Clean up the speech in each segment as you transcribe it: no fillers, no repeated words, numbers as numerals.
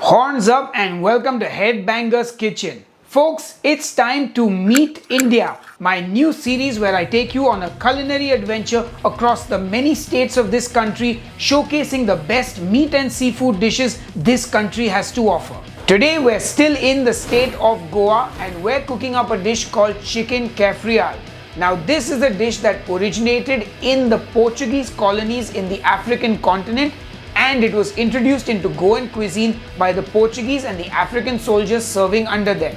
Horns up and welcome to Headbanger's Kitchen. Folks, it's time to meet India, my new series where I take you on a culinary adventure across the many states of this country, showcasing the best meat and seafood dishes this country has to offer. Today we're still in the state of Goa and we're cooking up a dish called chicken Cafreal. Now this is a dish that originated in the Portuguese colonies in the African continent, and it was introduced into Goan cuisine by the Portuguese and the African soldiers serving under them.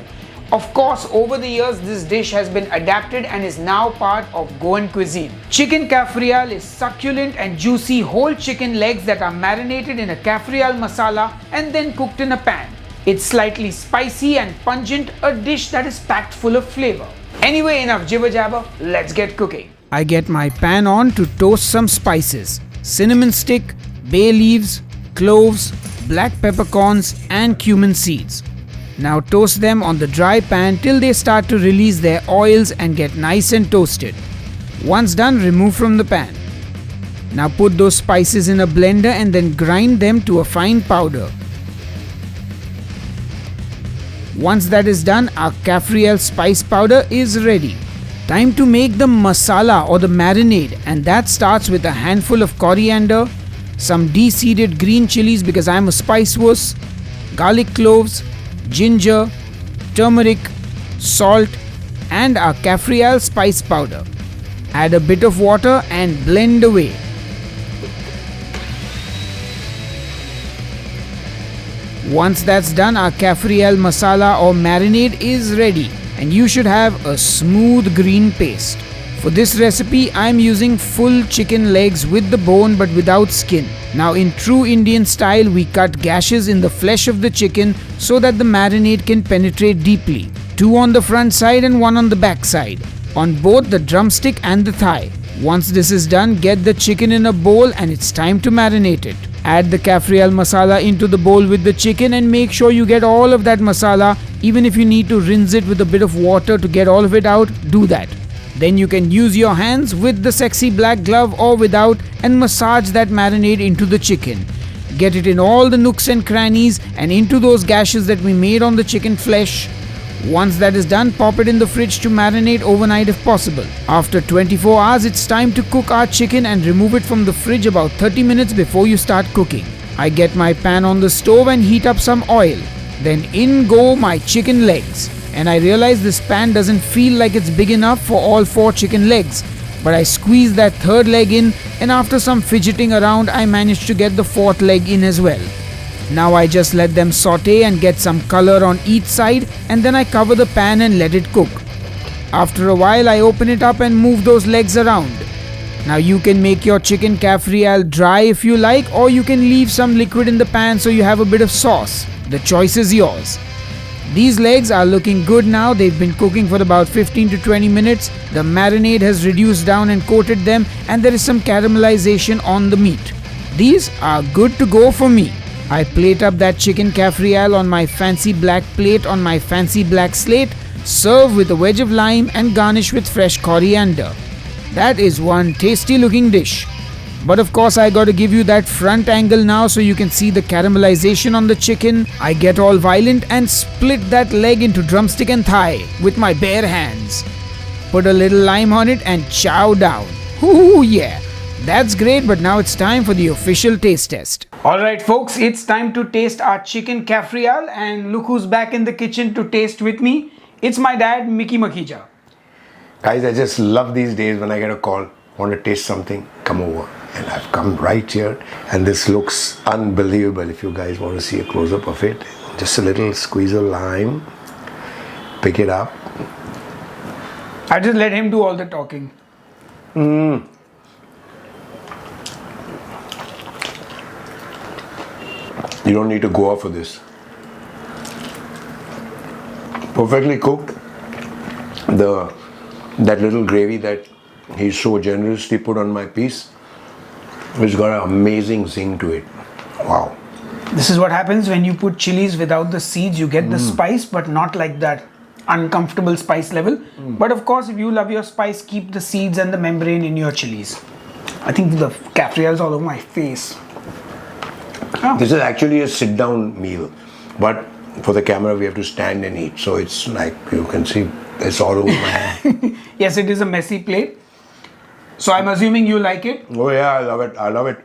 Of course, over the years this dish has been adapted and is now part of Goan cuisine. Chicken Cafreal is succulent and juicy whole chicken legs that are marinated in a Cafreal masala and then cooked in a pan. It's slightly spicy and pungent, a dish that is packed full of flavor. Anyway, enough jibber jabber, let's get cooking. I get my pan on to toast some spices: cinnamon stick, bay leaves, cloves, black peppercorns and cumin seeds. Now toast them on the dry pan till they start to release their oils and get nice and toasted. Once done, remove from the pan. Now put those spices in a blender and then grind them to a fine powder. Once that is done, our Cafreal spice powder is ready. Time to make the masala or the marinade, and that starts with a handful of coriander, some de-seeded green chilies because I'm a spice wuss, garlic cloves, ginger, turmeric, salt and our Cafreal spice powder. Add a bit of water and blend away. Once that's done, our Cafreal masala or marinade is ready and you should have a smooth green paste. For this recipe, I'm using full chicken legs with the bone but without skin. Now in true Indian style, we cut gashes in the flesh of the chicken so that the marinade can penetrate deeply. 2 on the front side and 1 on the back side, on both the drumstick and the thigh. Once this is done, get the chicken in a bowl and it's time to marinate it. Add the Cafreal masala into the bowl with the chicken and make sure you get all of that masala. Even if you need to rinse it with a bit of water to get all of it out, do that. Then you can use your hands with the sexy black glove or without and massage that marinade into the chicken. Get it in all the nooks and crannies and into those gashes that we made on the chicken flesh. Once that is done, pop it in the fridge to marinate overnight if possible. After 24 hours, it's time to cook our chicken and remove it from the fridge about 30 minutes before you start cooking. I get my pan on the stove and heat up some oil. Then in go my chicken legs. And I realize this pan doesn't feel like it's big enough for all 4 chicken legs. But I squeeze that 3rd leg in, and after some fidgeting around, I managed to get the 4th leg in as well. Now I just let them saute and get some color on each side, and then I cover the pan and let it cook. After a while, I open it up and move those legs around. Now you can make your chicken Cafreal dry if you like, or you can leave some liquid in the pan so you have a bit of sauce. The choice is yours. These legs are looking good now. They've been cooking for about 15 to 20 minutes. The marinade has reduced down and coated them, and there is some caramelization on the meat. These are good to go for me. I plate up that chicken Cafreal on my fancy black plate on my fancy black slate, serve with a wedge of lime and garnish with fresh coriander. That is one tasty looking dish. But of course I got to give you that front angle now so you can see the caramelization on the chicken. I get all violent and split that leg into drumstick and thigh with my bare hands. Put a little lime on it and chow down. Ooh yeah, that's great, but now it's time for the official taste test. Alright folks, it's time to taste our chicken Cafreal, and look who's back in the kitchen to taste with me. It's my dad, Mickey Makhija. Guys, I just love these days when I get a call, want to taste something, come over. And I've come right here, and this looks unbelievable. If you guys want to see a close-up of it, just a little squeeze of lime, pick it up. I just let him do all the talking. You don't need to go off for this. Perfectly cooked. That little gravy that he so generously put on my piece, it's got an amazing zing to it. Wow. This is what happens when you put chilies without the seeds. You get the spice, but not like that uncomfortable spice level. But of course, if you love your spice, keep the seeds and the membrane in your chilies. I think the Cafreal is all over my face. Oh. This is actually a sit-down meal. But for the camera, we have to stand and eat. So it's like, you can see, it's all over my hand. Yes, it is a messy plate. So I'm assuming you like it. Oh yeah, I love it. I love it.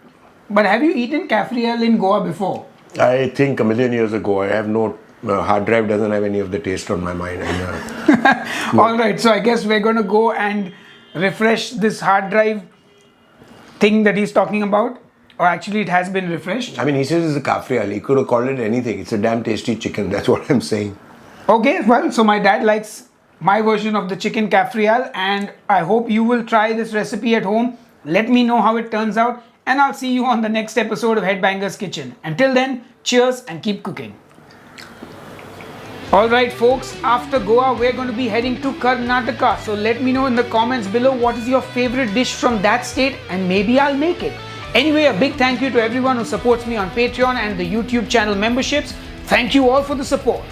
But have you eaten Cafreal in Goa before? I think a million years ago. I have no hard drive doesn't have any of the taste on my mind. All right, so I guess we're going to go and refresh this hard drive thing that he's talking about. Or actually, it has been refreshed. I mean, he says it's a Cafreal. He could have called it anything. It's a damn tasty chicken. That's what I'm saying. Okay, well, so my dad likes my version of the chicken Cafreal, and I hope you will try this recipe at home. Let me know how it turns out, and I'll see you on the next episode of Headbanger's Kitchen. Until then, cheers and keep cooking. Alright folks, after Goa we're going to be heading to Karnataka. So let me know in the comments below what is your favorite dish from that state, and maybe I'll make it. Anyway, a big thank you to everyone who supports me on Patreon and the YouTube channel memberships. Thank you all for the support.